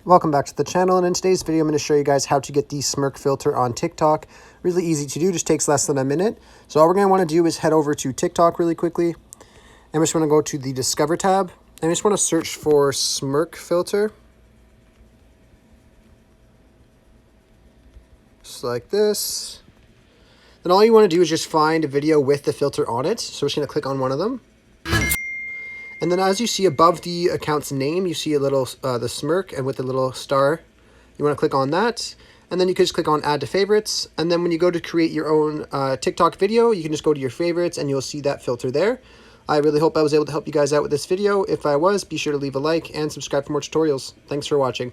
Welcome back to the channel, and in today's video I'm going to show you guys how to get the Smirk filter on TikTok. Really easy to do, just takes less than a minute. So all we're going to want to do is head over to TikTok really quickly, and we're just going to go to the Discover tab, and we just want to search for Smirk filter. Just like this. Then all you want to do is just find a video with the filter on it. So we're just going to click on one of them. And then as you see above the account's name, you see a little, the Smirk, and with a little star, you want to click on that. And then you can just click on add to favorites. And then when you go to create your own TikTok video, you can just go to your favorites and you'll see that filter there. I really hope I was able to help you guys out with this video. If I was, be sure to leave a like and subscribe for more tutorials. Thanks for watching.